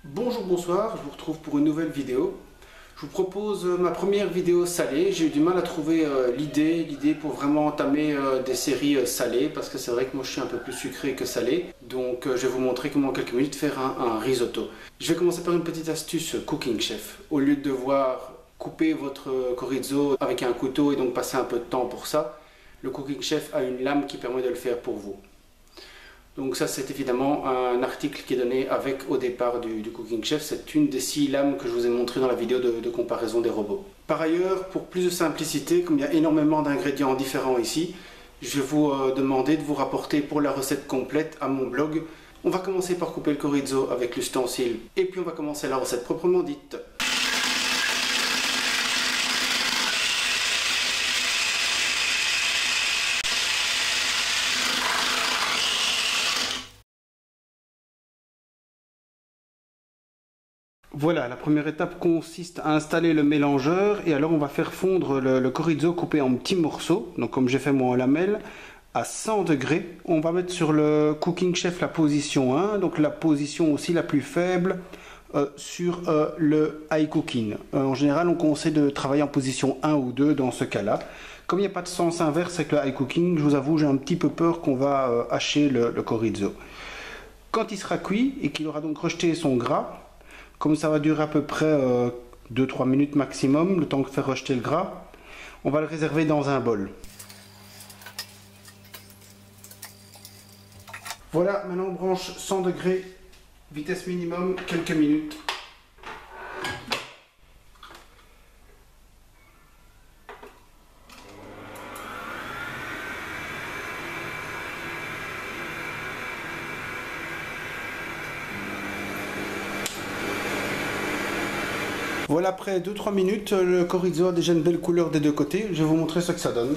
Bonjour, bonsoir, je vous retrouve pour une nouvelle vidéo. Je vous propose ma première vidéo salée. J'ai eu du mal à trouver l'idée pour vraiment entamer des séries salées parce que c'est vrai que moi je suis un peu plus sucré que salé. Donc je vais vous montrer comment en quelques minutes faire un risotto. Je vais commencer par une petite astuce Cooking Chef. Au lieu de devoir couper votre chorizo avec un couteau et donc passer un peu de temps pour ça, le Cooking Chef a une lame qui permet de le faire pour vous. Donc ça c'est évidemment un article qui est donné avec au départ du Cooking Chef. C'est une des 6 lames que je vous ai montré dans la vidéo de comparaison des robots. Par ailleurs, pour plus de simplicité, comme il y a énormément d'ingrédients différents ici, je vais vous demander de vous rapporter pour la recette complète à mon blog. On va commencer par couper le chorizo avec l'ustensile et puis on va commencer la recette proprement dite. Voilà, la première étape consiste à installer le mélangeur et alors on va faire fondre le chorizo coupé en petits morceaux, donc comme j'ai fait moi en lamelles, à 100 degrés. On va mettre sur le Cooking Chef la position 1, donc la position aussi la plus faible sur le high cooking. En général, on conseille de travailler en position 1 ou 2 dans ce cas-là. Comme il n'y a pas de sens inverse avec le high cooking, je vous avoue, j'ai un petit peu peur qu'on va hacher le chorizo. Quand il sera cuit et qu'il aura donc rejeté son gras, comme ça va durer à peu près 2-3 minutes maximum, le temps de faire rejeter le gras, on va le réserver dans un bol. Voilà, maintenant on branche 100 degrés, vitesse minimum, quelques minutes. Voilà, après 2-3 minutes, le chorizo a déjà une belle couleur des deux côtés. Je vais vous montrer ce que ça donne.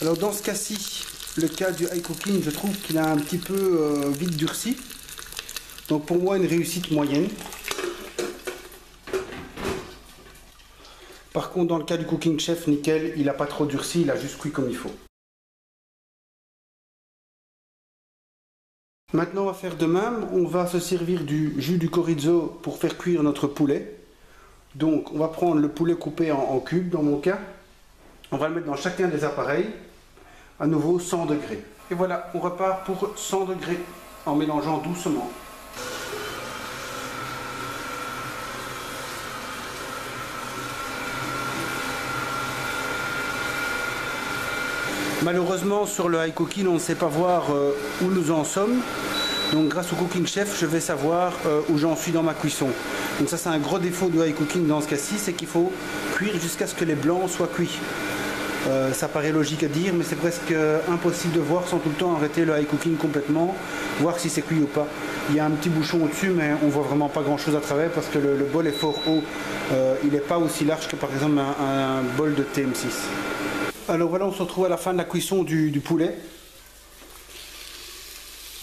Alors dans ce cas-ci, le cas du high cooking, je trouve qu'il a un petit peu vite durci. Donc pour moi, une réussite moyenne. Par contre, dans le cas du Cooking Chef, nickel, il n'a pas trop durci, il a juste cuit comme il faut. Maintenant, on va faire de même. On va se servir du jus du chorizo pour faire cuire notre poulet. Donc, on va prendre le poulet coupé en cubes, dans mon cas. On va le mettre dans chacun des appareils. À nouveau, 100 degrés. Et voilà, on repart pour 100 degrés en mélangeant doucement. Malheureusement, sur le high cooking, on ne sait pas voir où nous en sommes. Donc grâce au Cooking Chef, je vais savoir où j'en suis dans ma cuisson. Donc ça, c'est un gros défaut du high cooking dans ce cas-ci, c'est qu'il faut cuire jusqu'à ce que les blancs soient cuits. Ça paraît logique à dire, mais c'est presque impossible de voir sans tout le temps arrêter le high cooking complètement, voir si c'est cuit ou pas. Il y a un petit bouchon au-dessus, mais on voit vraiment pas grand-chose à travers parce que le bol est fort haut. Il n'est pas aussi large que par exemple un bol de TM6. Alors voilà, on se retrouve à la fin de la cuisson du poulet.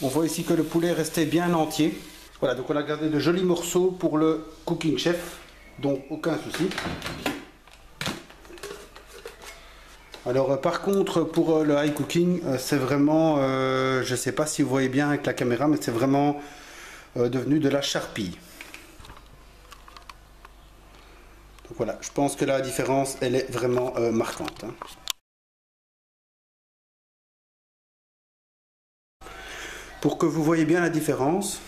On voit ici que le poulet restait bien entier. Voilà, donc on a gardé de jolis morceaux pour le Cooking Chef, donc aucun souci. Alors par contre, pour le high cooking, c'est vraiment, je ne sais pas si vous voyez bien avec la caméra, mais c'est vraiment devenu de la charpie. Donc voilà, je pense que la différence, elle est vraiment marquante. Pour que vous voyez bien la différence,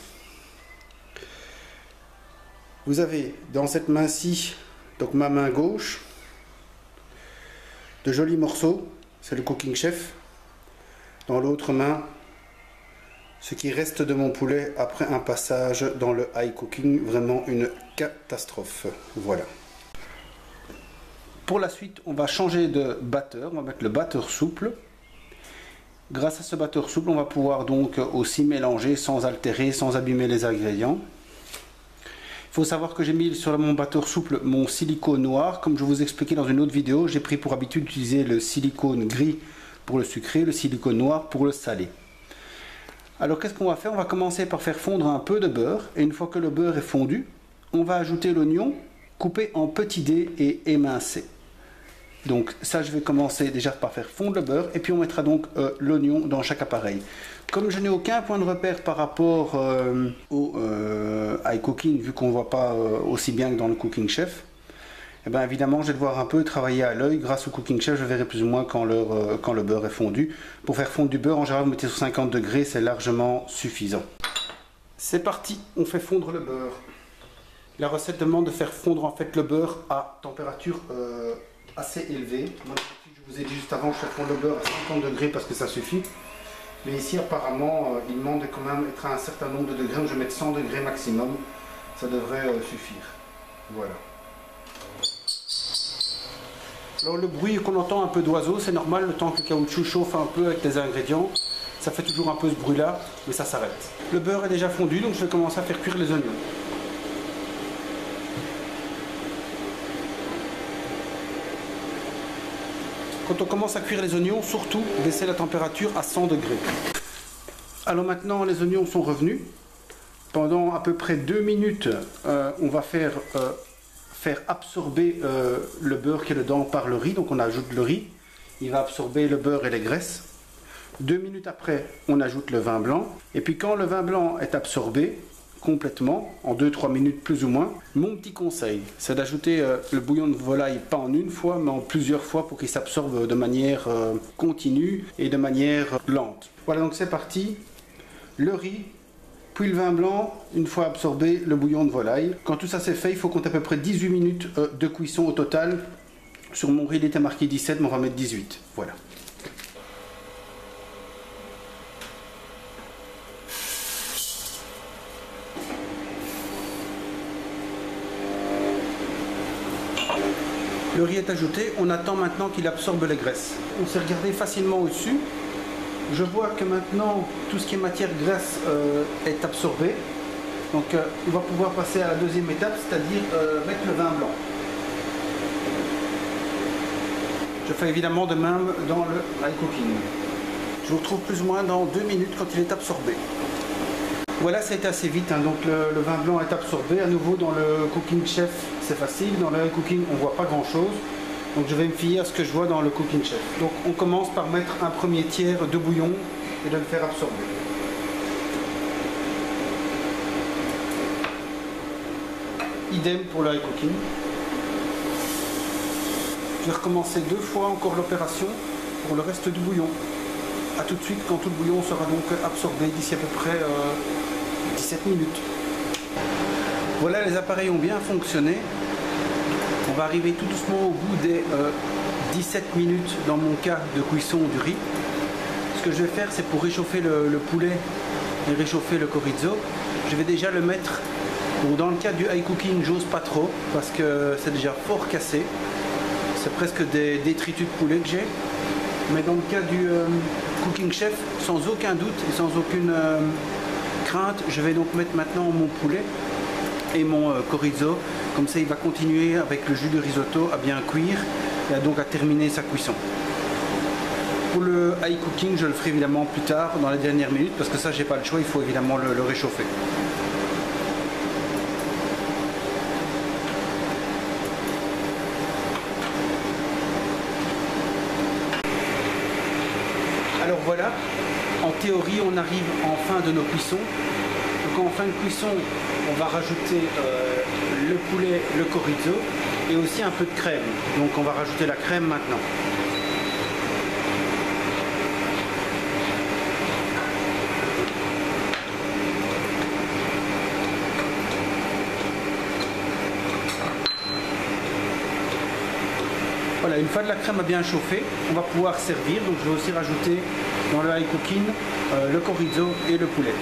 vous avez dans cette main-ci, donc ma main gauche, de jolis morceaux, c'est le Cooking Chef. Dans l'autre main, ce qui reste de mon poulet après un passage dans le high cooking, vraiment une catastrophe. Voilà. Pour la suite, on va changer de batteur, on va mettre le batteur souple. Grâce à ce batteur souple, on va pouvoir donc aussi mélanger sans altérer, sans abîmer les ingrédients. Il faut savoir que j'ai mis sur mon batteur souple mon silicone noir. Comme je vous expliquais dans une autre vidéo, j'ai pris pour habitude d'utiliser le silicone gris pour le sucré, le silicone noir pour le salé. Alors qu'est-ce qu'on va faire? On va commencer par faire fondre un peu de beurre. Et une fois que le beurre est fondu, on va ajouter l'oignon coupé en petits dés et émincé. Donc ça, je vais commencer déjà par faire fondre le beurre et puis on mettra donc l'oignon dans chaque appareil. Comme je n'ai aucun point de repère par rapport au iCooking, vu qu'on ne voit pas aussi bien que dans le Cooking Chef, eh bien évidemment je vais devoir un peu travailler à l'œil. Grâce au Cooking Chef, je verrai plus ou moins quand le beurre est fondu. Pour faire fondre du beurre, en général vous mettez sur 50 degrés, c'est largement suffisant. C'est parti, on fait fondre le beurre. La recette demande de faire fondre en fait le beurre à température assez élevée. Moi, je vous ai dit juste avant, je fais fondre le beurre à 50 degrés parce que ça suffit. Mais ici apparemment, il demande de quand même être à un certain nombre de degrés. Donc je vais mettre 100 degrés maximum. Ça devrait suffire. Voilà. Alors le bruit qu'on entend un peu d'oiseau, c'est normal, le temps que le caoutchouc chauffe un peu avec les ingrédients. Ça fait toujours un peu ce bruit là, mais ça s'arrête. Le beurre est déjà fondu, donc je vais commencer à faire cuire les oignons. Quand on commence à cuire les oignons, surtout baisser la température à 100 degrés. Alors maintenant les oignons sont revenus. Pendant à peu près 2 minutes, on va faire absorber le beurre qui est dedans par le riz. Donc on ajoute le riz, il va absorber le beurre et les graisses. 2 minutes après, on ajoute le vin blanc. Et puis quand le vin blanc est absorbé complètement, en 2-3 minutes plus ou moins, mon petit conseil, c'est d'ajouter le bouillon de volaille, pas en une fois, mais en plusieurs fois pour qu'il s'absorbe de manière continue et de manière lente. Voilà, donc c'est parti. Le riz, puis le vin blanc, une fois absorbé, le bouillon de volaille. Quand tout ça c'est fait, il faut compter à peu près 18 minutes de cuisson au total. Sur mon riz, il était marqué 17, mais on va mettre 18. Voilà. Le riz est ajouté, on attend maintenant qu'il absorbe les graisses. On s'est regardé facilement au-dessus. Je vois que maintenant tout ce qui est matière graisse est absorbé. Donc on va pouvoir passer à la deuxième étape, c'est-à-dire mettre le vin blanc. Je fais évidemment de même dans le iCooking. Je vous retrouve plus ou moins dans 2 minutes quand il est absorbé. Voilà, ça a été assez vite, hein. Donc le vin blanc est absorbé. À nouveau dans le Cooking Chef, c'est facile. Dans le iCooking, on ne voit pas grand-chose. Donc je vais me fier à ce que je vois dans le Cooking Chef. Donc on commence par mettre un premier tiers de bouillon et de le faire absorber. Idem pour le iCooking. Je vais recommencer 2 fois encore l'opération pour le reste du bouillon. A tout de suite quand tout le bouillon sera donc absorbé d'ici à peu près 17 minutes. Voilà, les appareils ont bien fonctionné. On va arriver tout doucement au bout des 17 minutes dans mon cas de cuisson du riz. Ce que je vais faire, c'est pour réchauffer le poulet et réchauffer le chorizo, je vais déjà le mettre. Donc dans le cas du iCooking, j'ose pas trop parce que c'est déjà fort cassé. C'est presque des détritus de poulet que j'ai. Mais dans le cas du Cooking Chef, sans aucun doute et sans aucune crainte, je vais donc mettre maintenant mon poulet et mon chorizo. Comme ça, il va continuer avec le jus de risotto à bien cuire et donc à terminer sa cuisson. Pour le iCooking, je le ferai évidemment plus tard, dans les dernières minutes, parce que ça, j'ai pas le choix, il faut évidemment le réchauffer. Alors voilà, en théorie, on arrive en fin de nos cuissons. Donc en fin de cuisson, on va rajouter le poulet, le chorizo et aussi un peu de crème. Donc on va rajouter la crème maintenant. Voilà, une fois que la crème a bien chauffé, on va pouvoir servir. Donc je vais aussi rajouter dans le iCooking le chorizo et le poulet.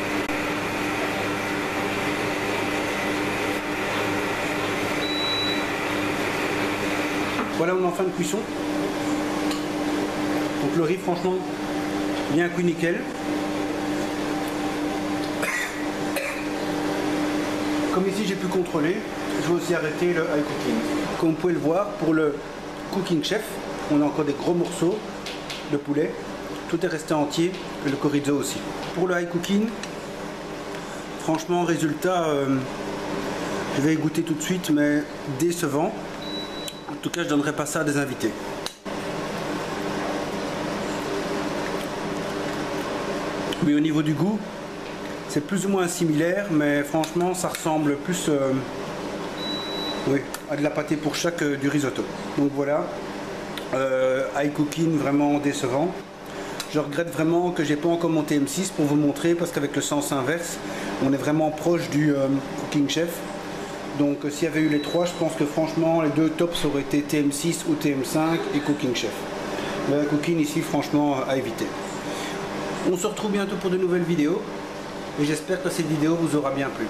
Voilà, on est en fin de cuisson. Donc le riz, franchement, bien cuit nickel. Comme ici j'ai pu contrôler, je vais aussi arrêter le iCooking. Comme vous pouvez le voir, pour le Cooking Chef, on a encore des gros morceaux de poulet. Tout est resté entier, et le chorizo aussi. Pour le iCooking, franchement, résultat, je vais y goûter tout de suite, mais décevant. En tout cas, je ne donnerai pas ça à des invités. Mais au niveau du goût, c'est plus ou moins similaire, mais franchement ça ressemble plus oui, à de la pâtée pour chaque du risotto. Donc voilà, high cooking vraiment décevant. Je regrette vraiment que j'ai pas encore monté M6 pour vous montrer, parce qu'avec le sens inverse, on est vraiment proche du Cooking Chef. Donc s'il y avait eu les trois, je pense que franchement les deux tops auraient été TM6 ou TM5 et Cooking Chef. Le cooking ici franchement à éviter. On se retrouve bientôt pour de nouvelles vidéos et j'espère que cette vidéo vous aura bien plu.